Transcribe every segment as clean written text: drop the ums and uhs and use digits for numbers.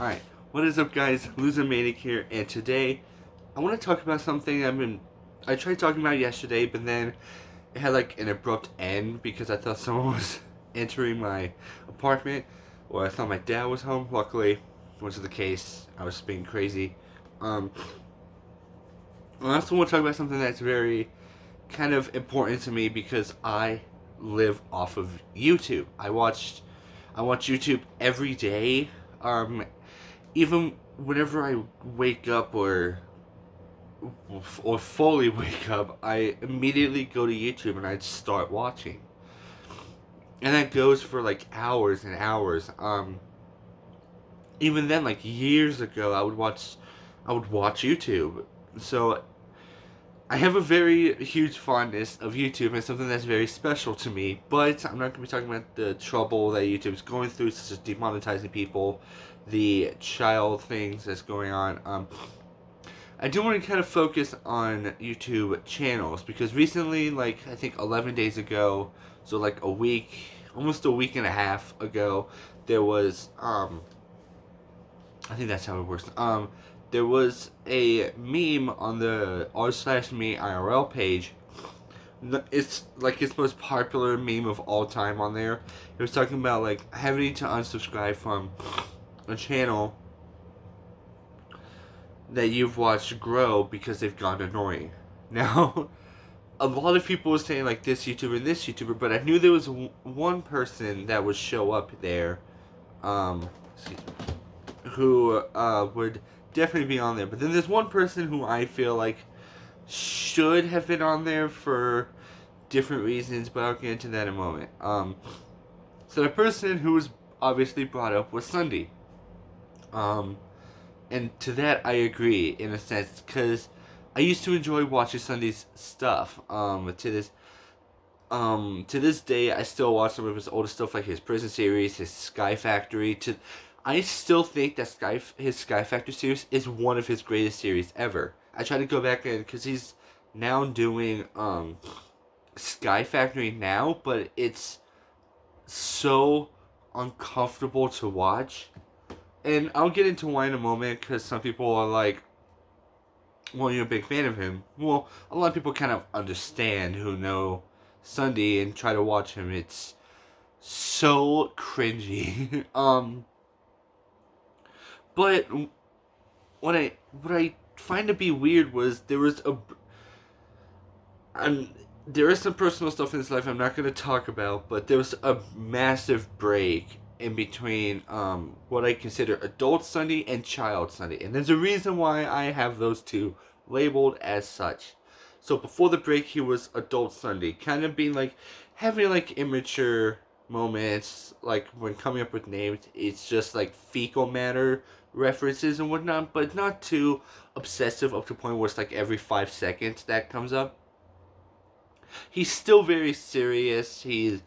Alright, what is up guys, Loser Manic here, and today I want to talk about something I tried talking about yesterday, but then it had like an abrupt end because I thought someone was entering my apartment, or I thought my dad was home. Luckily, it wasn't the case. I was being crazy. I also want to talk about something that's very kind of important to me because I live off of YouTube. I watch YouTube every day. Even whenever I wake up or fully wake up, I immediately go to YouTube and I start watching, and that goes for like hours and hours. Even then, like years ago, I would watch YouTube. So I have a very huge fondness of YouTube and something that's very special to me. But I'm not going to be talking about the trouble that YouTube's going through, such as demonetizing people, the child things that's going on. I do want to kind of focus on YouTube channels because recently, like I think 11 days ago, so like a week, almost a week and a half ago, there was I think that's how it works. There was a meme on the r/me IRL page. It's like its most popular meme of all time on there. It was talking about like having to unsubscribe from a channel that you've watched grow because they've gone annoying. Now, a lot of people were saying like this YouTuber and this YouTuber, but I knew there was one person that would show up there, excuse me, who would definitely be on there. But then there's one person who I feel like should have been on there for different reasons, but I'll get into that in a moment. So the person who was obviously brought up was Sunday. And to that I agree in a sense, because I used to enjoy watching Sunday's stuff. To this day, I still watch some of his older stuff, like his prison series, his Sky Factory. I still think that his Sky Factory series is one of his greatest series ever. I try to go back in because he's now doing Sky Factory now, but it's so uncomfortable to watch. And I'll get into why in a moment, because some people are like, well, you're a big fan of him. Well, a lot of people kind of understand who know Sunday and try to watch him. It's so cringy. But what I find to be weird was there is some personal stuff in his life I'm not going to talk about, but there was a massive break in between what I consider adult Sunday and child Sunday. And there's a reason why I have those two labeled as such. So before the break, he was adult Sunday, kind of being like, having like immature moments, like when coming up with names, it's just like fecal matter references and whatnot, but not too obsessive up to the point where it's like every 5 seconds that comes up. He's still very serious. He's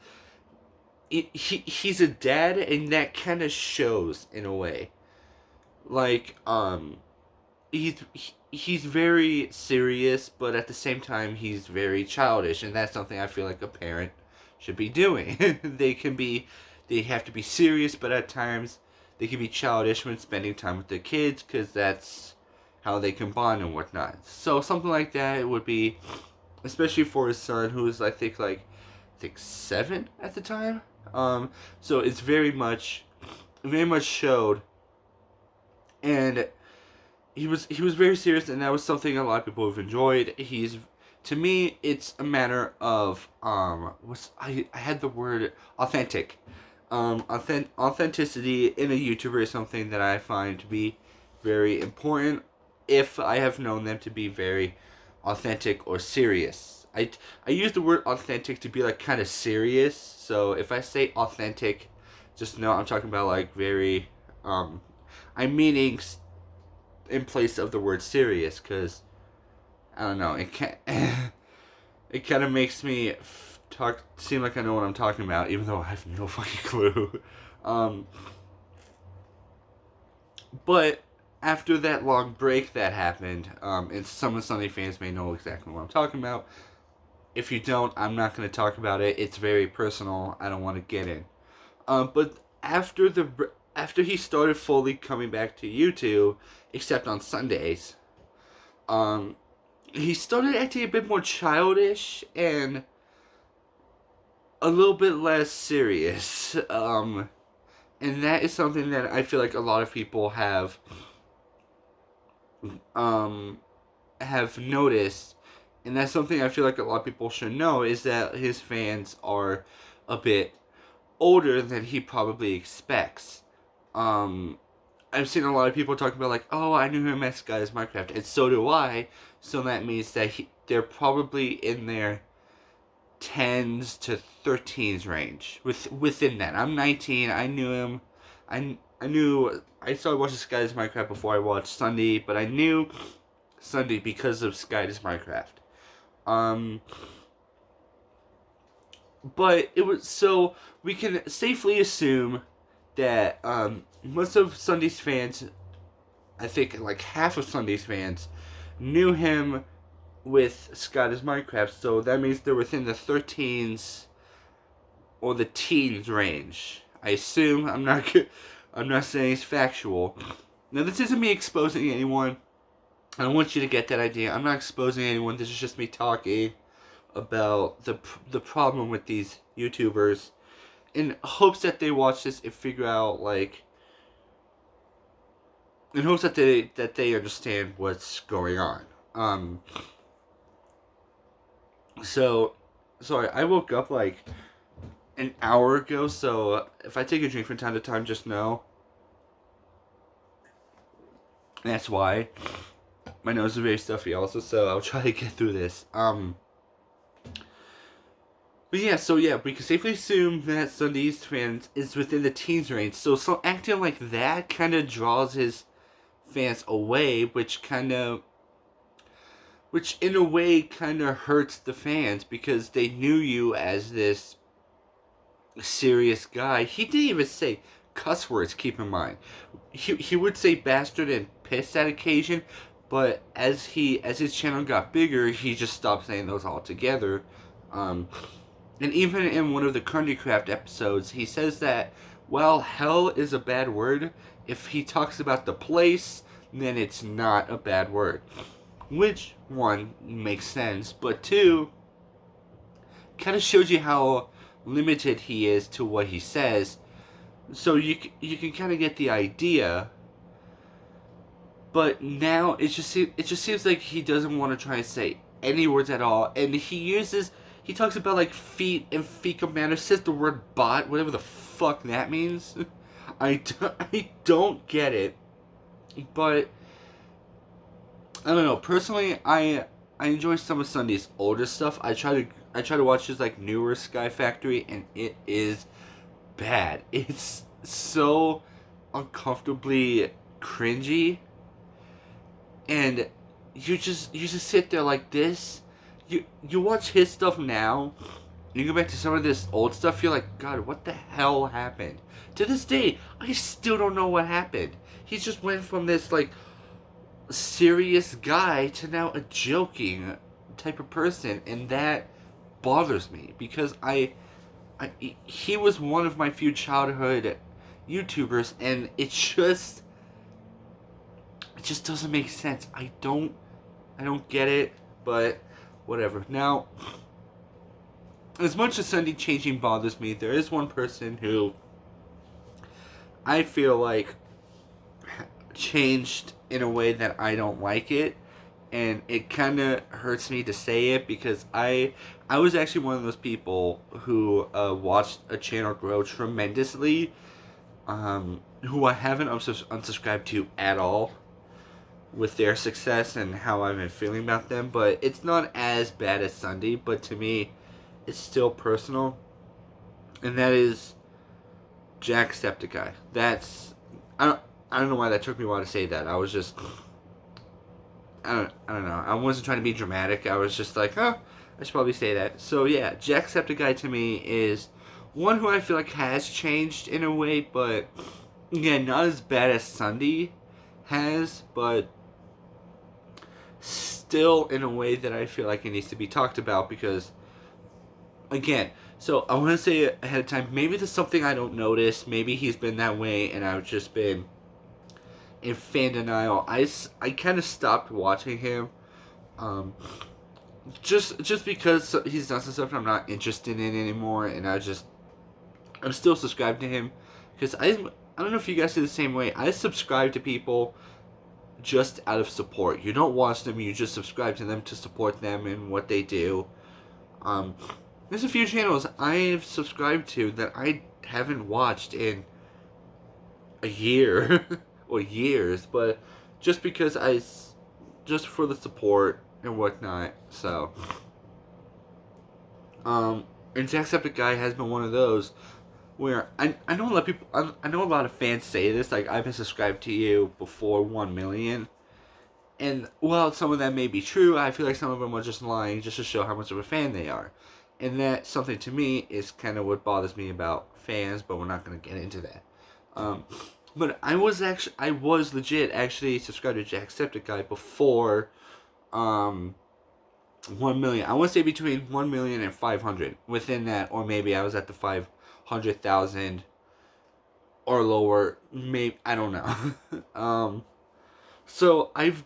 a dad, and that kind of shows in a way. Like he's very serious, but at the same time he's very childish, and that's something I feel like a parent should be doing. They have to be serious, but at times they can be childish when spending time with their kids, because that's how they can bond and whatnot. So something like that would be, especially for his son, who was I think 7 at the time. So it's very much showed, and he was very serious, and that was something a lot of people have enjoyed. To me, it's a matter of I had the word authentic. Authenticity in a YouTuber is something that I find to be very important, if I have known them to be very authentic or serious. I use the word authentic to be like kind of serious. So if I say authentic, just know I'm talking about like very I'm meaning in place of the word serious, because I don't know, it can it kind of makes me seem like I know what I'm talking about, even though I have no fucking clue. But after that long break that happened, and some of the Sunday fans may know exactly what I'm talking about. If you don't, I'm not going to talk about it. It's very personal. I don't want to get in. But after after he started fully coming back to YouTube, except on Sundays, um, he started acting a bit more childish and a little bit less serious. And that is something that I feel like a lot of people um, have noticed, and that's something I feel like a lot of people should know, is that his fans are a bit older than he probably expects. Um, I've seen a lot of people talking about like, oh, I knew him as Guys Minecraft, and so do I. So that means that they're probably in their 10s to 13s range. Within that, I'm 19. I knew him. I started watching Sky Does Minecraft before I watched Sunday, but I knew Sunday because of Sky Does Minecraft. Um, but it was so we can safely assume that most of Sunday's fans, I think like half of Sunday's fans, knew him with Sky Does Minecraft. So that means they're within the 13s or the teens range. I assume. I'm not saying it's factual. Now this isn't me exposing anyone. I don't want you to get that idea. I'm not exposing anyone. This is just me talking about the problem with these YouTubers, in hopes that they watch this and figure out, like, in hopes that they understand what's going on. So sorry, I woke up like an hour ago, so if I take a drink from time to time, just know that's why. My nose is very stuffy also, so I'll try to get through this. But yeah, we can safely assume that Sunday's fans is within the teens range. So acting like that kind of draws his fans away, which in a way kind of hurts the fans, because they knew you as this serious guy. He didn't even say cuss words, keep in mind. He would say bastard and piss at occasion, but as his channel got bigger, he just stopped saying those altogether. And even in one of the Craft episodes, he says that, well, hell is a bad word. If he talks about the place, then it's not a bad word. Which, one, makes sense, but two, kind of shows you how limited he is to what he says. So you can kind of get the idea. But now it just seems like he doesn't want to try and say any words at all, and he talks about like feet and fecal matter, says the word bot, whatever the fuck that means. I don't get it, but I don't know. Personally, I enjoy some of Sunday's older stuff. I try to watch his like newer Sky Factory, and it is bad. It's so uncomfortably cringy, and you just sit there like this. You watch his stuff now, you go back to some of this old stuff, you're like, God, what the hell happened? To this day, I still don't know what happened. He just went from this like serious guy to now a joking type of person, and that bothers me, because he was one of my few childhood YouTubers, and it just doesn't make sense. I don't get it, but whatever. Now, as much as Sunday changing bothers me, there is one person who I feel like changed in a way that I don't like it, and it kind of hurts me to say it, because I was actually one of those people who watched a channel grow tremendously, who I haven't unsubscribed to at all with their success and how I've been feeling about them, but it's not as bad as Sunday, but to me, it's still personal, and that is Jacksepticeye. That's, I don't know why that took me a while to say that. I was just, I don't know. I wasn't trying to be dramatic. I was just like, I should probably say that. So yeah, Jacksepticeye to me is one who I feel like has changed in a way, but again, not as bad as Sunday has, but still in a way that I feel like it needs to be talked about, because again, So I want to say ahead of time, maybe there's something I don't notice. Maybe he's been that way, and I've just been in fan denial. I kind of stopped watching him, um, just because he's done some stuff I'm not interested in anymore, and I'm still subscribed to him because I don't know if you guys do the same way. I subscribe to people just out of support. You don't watch them, you just subscribe to them to support them and what they do. Um, there's a few channels I've subscribed to that I haven't watched in a year or years, but just because just for the support and whatnot. So, and Jacksepticeye has been one of those where I know a lot of people, I know a lot of fans say this, like, I've been subscribed to you before 1 million. And while some of that may be true, I feel like some of them are just lying just to show how much of a fan they are. And that something to me is kind of what bothers me about fans, but we're not going to get into that. But I was legit actually subscribed to Jacksepticeye before 1 million. I want to say between 1 million and 500. Within that, or maybe I was at the 500,000 or lower. Maybe, I don't know. So I've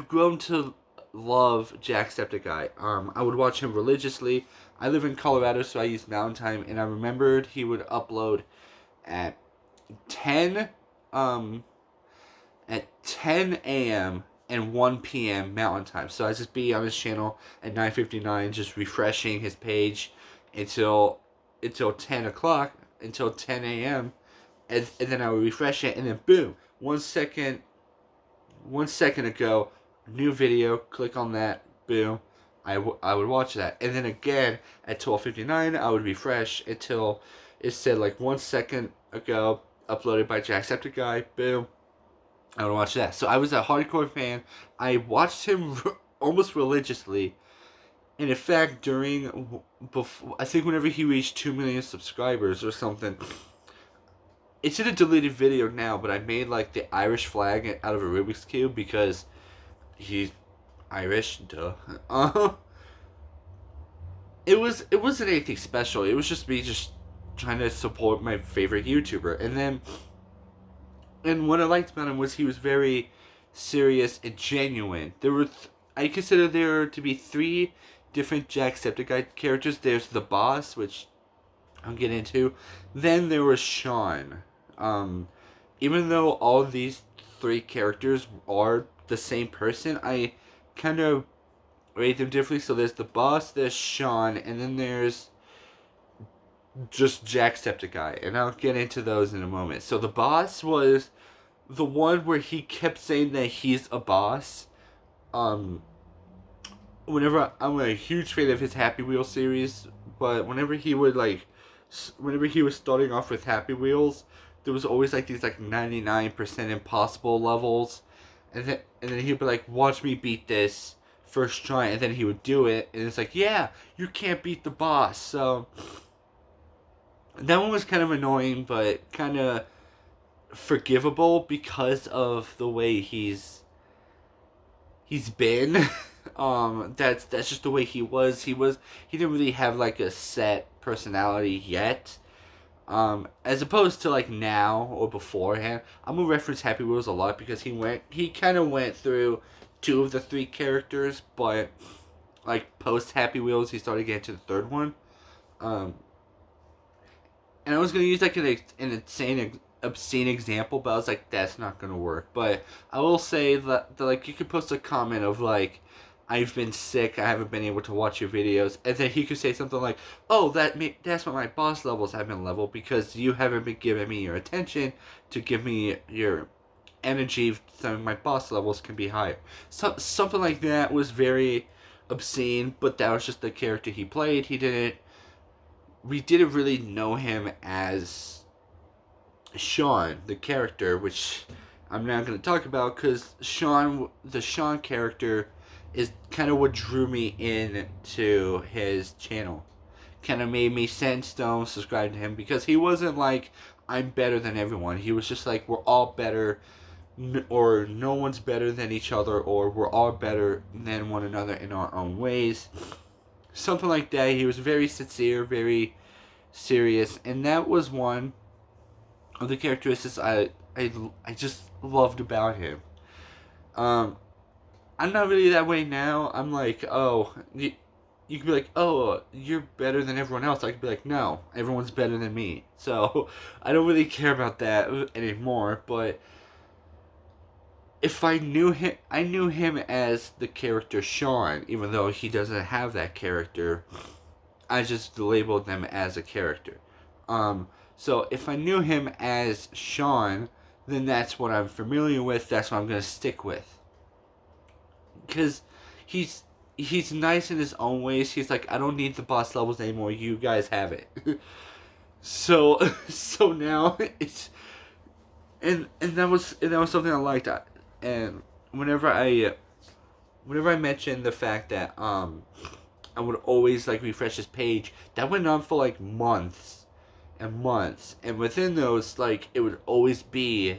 grown to love Jacksepticeye. I would watch him religiously. I live in Colorado, so I use Mountain Time, and I remembered he would upload at 10 um at 10 a.m. and 1 p.m. Mountain Time. So I just be on his channel at 9:59, just refreshing his page until 10 o'clock, until 10 a.m. And then I would refresh it, and then boom, 1 second ago, new video, click on that, boom, I would watch that. And then again, at 12:59, I would refresh until it said like 1 second ago, uploaded by Jacksepticeye, boom, I would watch that. So I was a hardcore fan. I watched him almost religiously. And in fact, before, I think whenever he reached 2 million subscribers or something, it's in a deleted video now, but I made like the Irish flag out of a Rubik's Cube because he's Irish, duh. It wasn't anything special. It was just me just trying to support my favorite YouTuber. And what I liked about him was he was very serious and genuine. I consider there to be 3 different Jacksepticeye characters. There's the boss, which I'll get into. Then there was Sean. Even though all of these 3 characters are the same person, I kind of rate them differently. So there's the boss, there's Sean, and then there's just Jacksepticeye, and I'll get into those in a moment. So the boss was the one where he kept saying that he's a boss. Whenever I'm a huge fan of his Happy Wheel series, but whenever he was starting off with Happy Wheels, there was always like these like 99% impossible levels, and then he'd be like, "Watch me beat this first try," and then he would do it, and it's like, "Yeah, you can't beat the boss." So that one was kind of annoying, but kind of forgivable because of the way he's been. That's just the way he was. He didn't really have like a set personality yet. As opposed to like now or beforehand. I'm gonna reference Happy Wheels a lot because he kind of went through 2 of the 3 characters, but like post Happy Wheels, he started getting to the 3rd one. And I was gonna use like an insane, obscene example, but I was like, that's not gonna work. But I will say that like you could post a comment of like, "I've been sick, I haven't been able to watch your videos," and then he could say something like, "Oh, that's why my boss levels have been level, because you haven't been giving me your attention to give me your energy, so my boss levels can be higher." So something like that was very obscene, but that was just the character he played. We didn't really know him as Sean, the character, which I'm not going to talk about because the Sean character is kind of what drew me into his channel. Kind of made me set stone subscribe to him because he wasn't like, "I'm better than everyone." He was just like, "We're all better," or "No one's better than each other," or "We're all better than one another in our own ways." Something like that. He was very sincere, very serious, and that was one of the characteristics I just loved about him. Um, I'm not really that way now. I'm like, oh, you could be like, oh, you're better than everyone else. I could be like, no, everyone's better than me. So I don't really care about that anymore. But if I knew him as the character Sean, even though he doesn't have that character. I just labeled them as a character. Um, so if I knew him as Sean, then that's what I'm familiar with. That's what I'm gonna stick with. Because he's he's nice in his own ways. He's like, I don't need the boss levels anymore. You guys have it. So now it's and that was something I liked. And whenever I whenever I mentioned the fact that I would always like refresh his page, that went on for like months and months, and within those, like, it would always be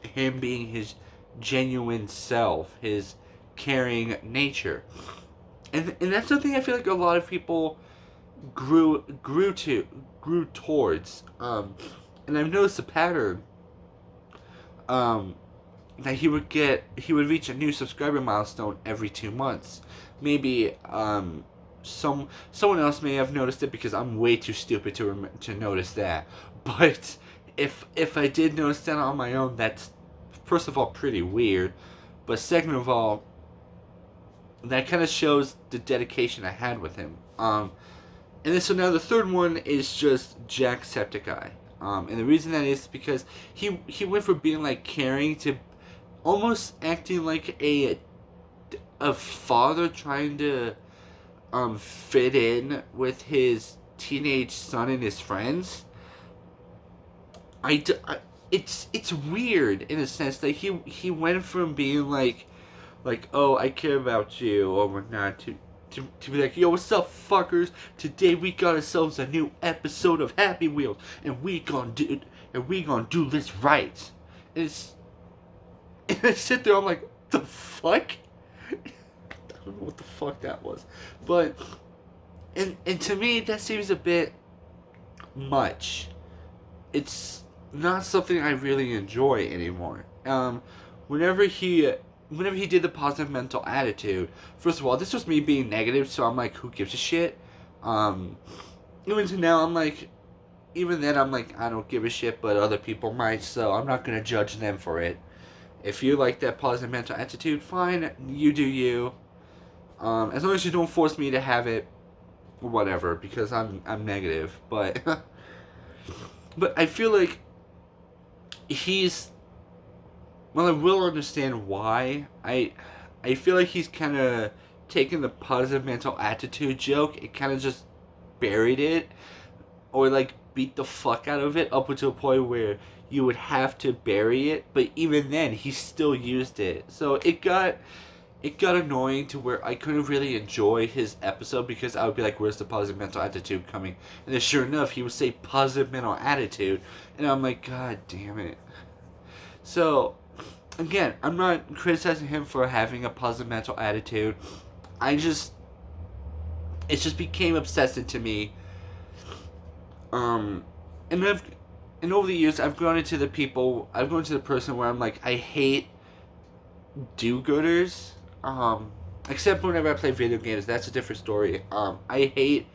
him being his genuine self, his caring nature, and that's something I feel like a lot of people grew towards, and I've noticed a pattern, um, that he would reach a new subscriber milestone every 2 months, maybe, someone else may have noticed it because I'm way too stupid to notice that. But if I did notice that on my own, that's first of all pretty weird, but second of all, that kind of shows the dedication I had with him. And then so now the third one is just Jacksepticeye. And the reason that is because he went from being like caring to almost acting like a father trying to fit in with his teenage son and his friends. It's weird in a sense that he went from being like, oh, I care about you or whatnot, to be like, yo, what's up, fuckers? Today we got ourselves a new episode of Happy Wheels, and we gonna do this right. And I sit there, I'm like, the fuck? I don't know what the fuck that was, but and to me that seems a bit much. It's not something I really enjoy anymore. Whenever he whenever he did the positive mental attitude, first of all, this was me being negative, so I'm like, who gives a shit? Um, Even to now, even then, I'm like, I don't give a shit, but other people might, so I'm not gonna judge them for it. If you like that positive mental attitude, fine, you do you. As long as you don't force me to have it, whatever, because I'm negative. But but I feel like he's, well, I will understand why. I feel like he's kind of taken the positive mental attitude joke and kind of just buried it, or like beat the fuck out of it up until a point where you would have to bury it. But even then, he still used it. So it got annoying to where I couldn't really enjoy his episode because I would be like, where's the positive mental attitude coming? And then sure enough, he would say positive mental attitude, and I'm like, god damn it. So again, I'm not criticizing him for having a positive mental attitude. I just, it just became obsessive to me. Um, and over the years, I've grown into the person where I'm like, I hate do-gooders. Except whenever I play video games, that's a different story. I hate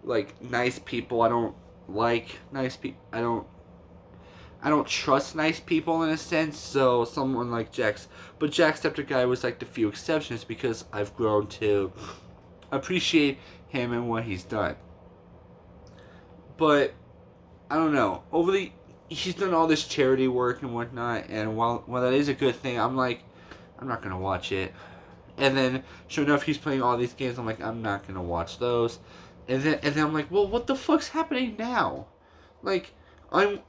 like nice people. I don't like nice people. I don't trust nice people in a sense. So someone like but Jacksepticeye was like the few exceptions because I've grown to appreciate him and what he's done. But I don't know. He's done all this charity work and whatnot, and while that is a good thing, I'm like, I'm not gonna watch it. And then, sure enough, he's playing all these games. I'm like, I'm not gonna watch those. And then I'm like, well, what the fuck's happening now? Like, I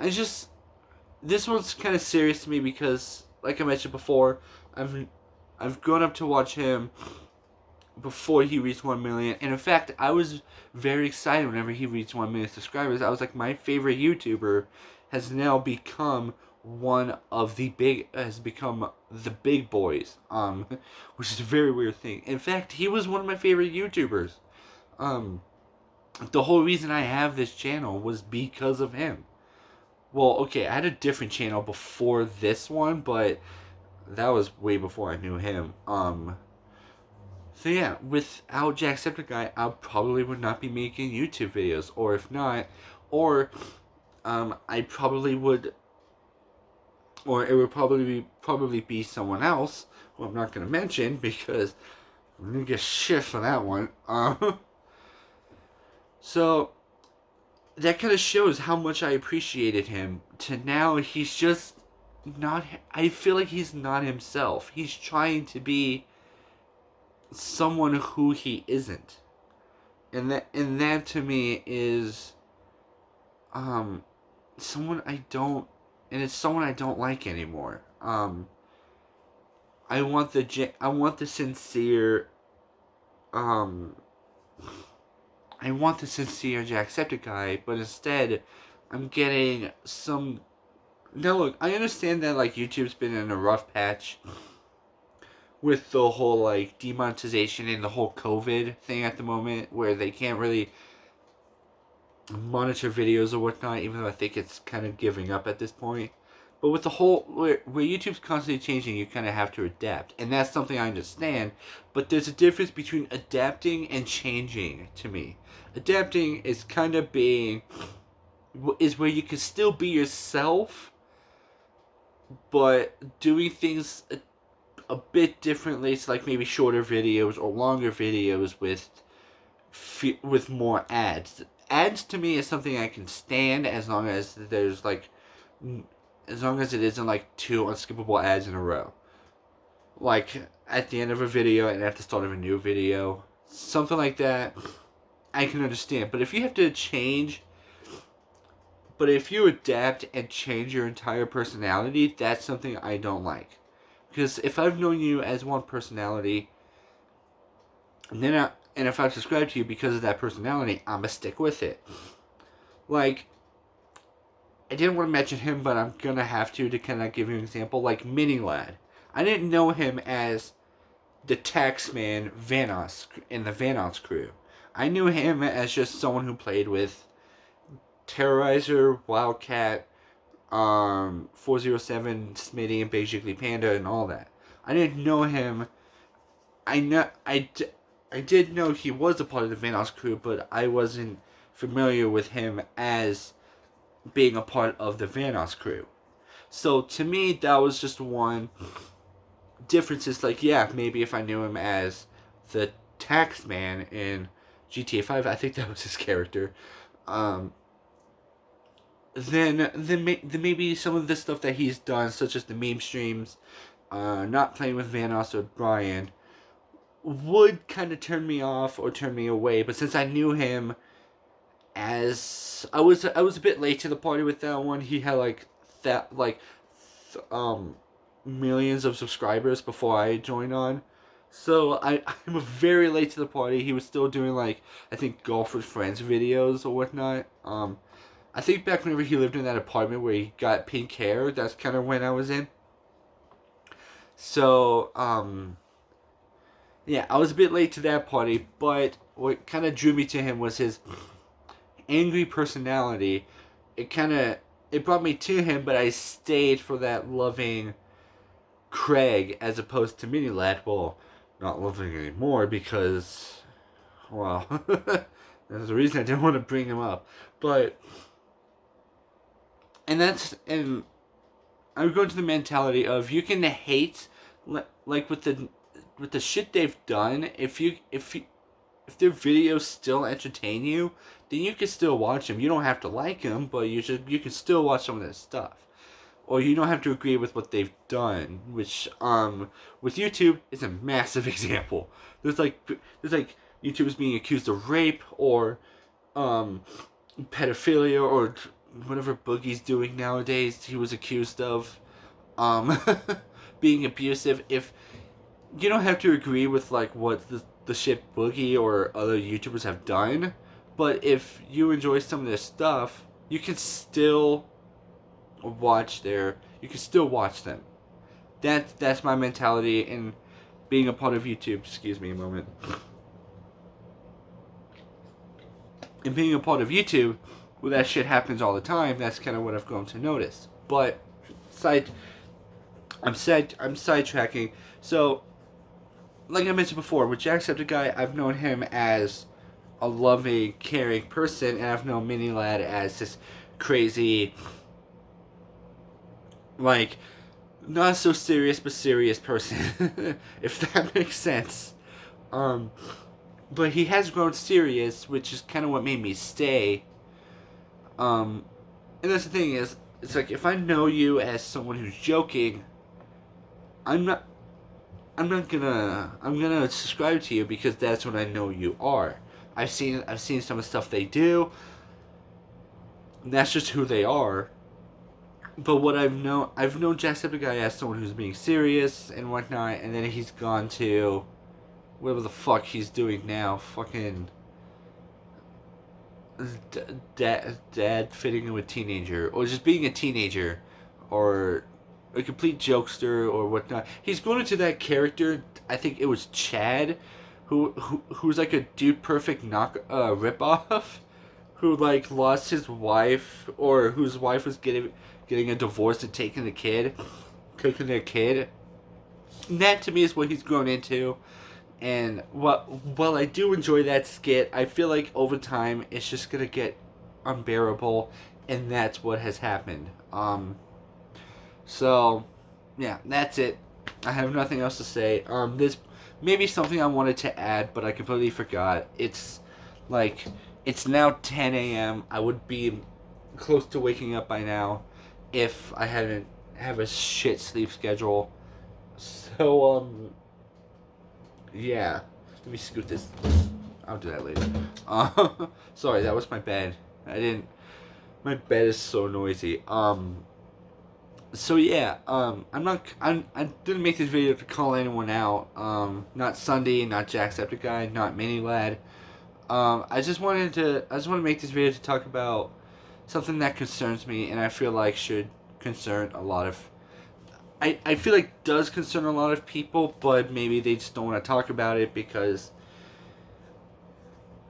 just, this one's kind of serious to me because, like I mentioned before, I've grown up to watch him before he reached 1 million. And in fact, I was very excited whenever he reached 1 million subscribers. I was like, my favorite YouTuber has now become has become the big boys, which is a very weird thing. In fact, he was one of my favorite YouTubers. The whole reason I have this channel was because of him. Well, okay, I had a different channel before this one, but that was way before I knew him. So yeah, without Jacksepticeye, I probably would not be making YouTube videos, or if not, or I probably would, or it would probably be someone else who I'm not gonna mention because I'm gonna get shit for that one. So that kind of shows how much I appreciated him. To now, he's just not. I feel like he's not himself. He's trying to be someone who he isn't, and that to me is um someone I don't, and it's someone I don't like anymore. I want the sincere um I want the sincere Jacksepticeye, but instead I'm getting some. Now look, I understand that like YouTube's been in a rough patch with the whole like demonetization and the whole COVID thing at the moment, where they can't really monitor videos or whatnot, even though I think it's kind of giving up at this point. But with the whole where YouTube's constantly changing, you kind of have to adapt, and that's something I understand. But there's a difference between adapting and changing. To me, adapting is kind of being is where you can still be yourself, but doing things a bit differently. It's like maybe shorter videos or longer videos with more ads. Ads to me is something I can stand as long as there's like, as long as it isn't like two unskippable ads in a row. Like at the end of a video and at the start of a new video, something like that, I can understand. But if you have to change, but if you adapt and change your entire personality, that's something I don't like. Because if I've known you as one personality, and if I've subscribed to you because of that personality, I'm gonna stick with it. Like, I didn't want to mention him, but I'm gonna have to kind of give you an example. Like Mini Lad, I didn't know him as the taxman Vanos in the Vanos crew. I knew him as just someone who played with Terrorizer, Wildcat, 407, Smitty, and basically Panda, and all that. I didn't know him. I did know he was a part of the Vanos crew, but I wasn't familiar with him as being a part of the Vanos crew. So to me, that was just one difference. Is like, yeah, maybe if I knew him as the Taxman in GTA 5, I think that was his character. Um, then maybe some of the stuff that he's done, such as the meme streams, not playing with Vanos or Brian, would kind of turn me off or turn me away. But since I knew him as I was a bit late to the party with that one. He had like that millions of subscribers before I joined on. So I'm very late to the party. He was still doing like I think golf with friends videos or whatnot. I think back whenever he lived in that apartment where he got pink hair, that's kind of when I was in. So yeah, I was a bit late to that party, but what kind of drew me to him was his angry personality. It brought me to him, but I stayed for that loving Craig as opposed to Mini Lad. Well, not loving anymore because, well, there's a reason I didn't want to bring him up. But and I'm going to the mentality of you can hate like with the shit they've done. If their videos still entertain you, then you can still watch them. You don't have to like them, but you can still watch some of their stuff. Or you don't have to agree with what they've done, which with YouTube is a massive example. There's like YouTubers being accused of rape or pedophilia or whatever Boogie's doing nowadays. He was accused of um being abusive. If you don't have to agree with like what the shit Boogie or other YouTubers have done, but if you enjoy some of their stuff, you can still you can still watch them. That's my mentality in being a part of YouTube. Excuse me a moment. And being a part of YouTube, where that shit happens all the time, that's kind of what I've grown to notice. But side, I'm sidetracking. So, like I mentioned before, with Jacksepticeye, I've known him as a loving, caring person, and I've known Mini Lad as this crazy, like, not so serious but serious person, if that makes sense. Um, but he has grown serious, which is kind of what made me stay. Um, and that's the thing is, it's like if I know you as someone who's joking, I'm not. I'm gonna subscribe to you because that's what I know you are. I've seen some of the stuff they do. And that's just who they are. But what I've known Jacksepticeye as someone who's being serious and whatnot, and then he's gone to whatever the fuck he's doing now, fucking dad fitting in with teenager, or just being a teenager, or a complete jokester or whatnot. He's going into that character. I think it was Chad, who's like a dude perfect ripoff, who like lost his wife, or whose wife was getting a divorce and taking their kid. And that to me is what he's grown into. And while I do enjoy that skit, I feel like over time it's just gonna get unbearable, and that's what has happened. So yeah, that's it. I have nothing else to say. This maybe something I wanted to add, but I completely forgot. Like it's now 10 a.m. I would be close to waking up by now, if I hadn't have a shit sleep schedule. So yeah. Let me scoot this. I'll do that later. Sorry, that was my bed. I didn't. My bed is so noisy. So yeah. I'm not. I didn't make this video to call anyone out. Not Sunday, not Jacksepticeye, not Mini Lad. I just wanted to make this video to talk about something that concerns me, and I feel like should concern a lot of. I feel like does concern a lot of people, but maybe they just don't want to talk about it because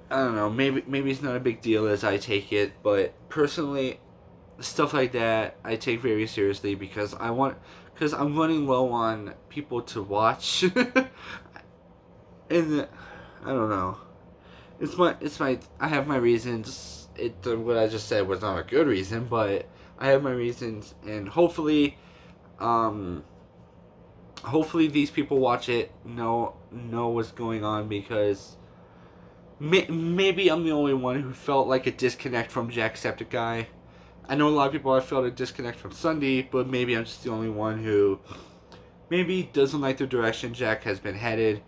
I don't know. Maybe it's not a big deal as I take it, but personally, stuff like that I take very seriously because I'm running low on people to watch, and I don't know. It's my I have my reasons. What I just said was not a good reason, but I have my reasons, and um, hopefully these people watch it know what's going on because maybe I'm the only one who felt like a disconnect from Jacksepticeye. I know a lot of people have felt a disconnect from Sunday, but maybe I'm just the only one who maybe doesn't like the direction Jack has been headed,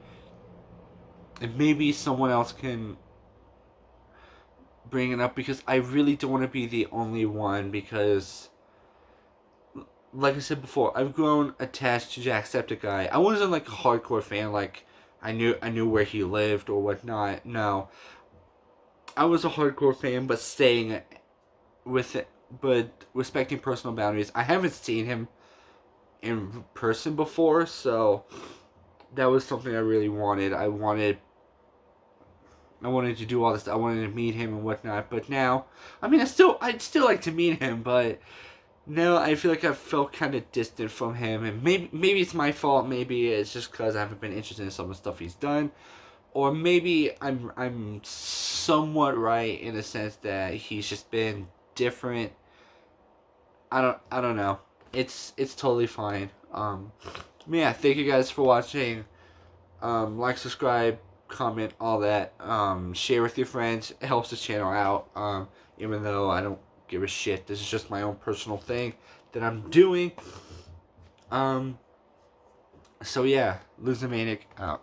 and maybe someone else can bring it up because I really don't want to be the only one because like I said before, I've grown attached to Jacksepticeye. I wasn't like a hardcore fan, like I knew where he lived or whatnot. No, I was a hardcore fan, but staying with it, but respecting personal boundaries. I haven't seen him in person before, so that was something I really wanted. I wanted to do all this. I wanted to meet him and whatnot. But now, I mean, I'd still like to meet him, but no, I feel like I've felt kind of distant from him, and maybe it's my fault. Maybe it's just because I haven't been interested in some of the stuff he's done, or maybe I'm somewhat right in the sense that he's just been different. I don't know. It's totally fine. Yeah. Thank you guys for watching. Like, subscribe, comment, all that. Share with your friends. It helps the channel out. Even though I don't give a shit. This is just my own personal thing that I'm doing. So yeah, Lose the Manic out.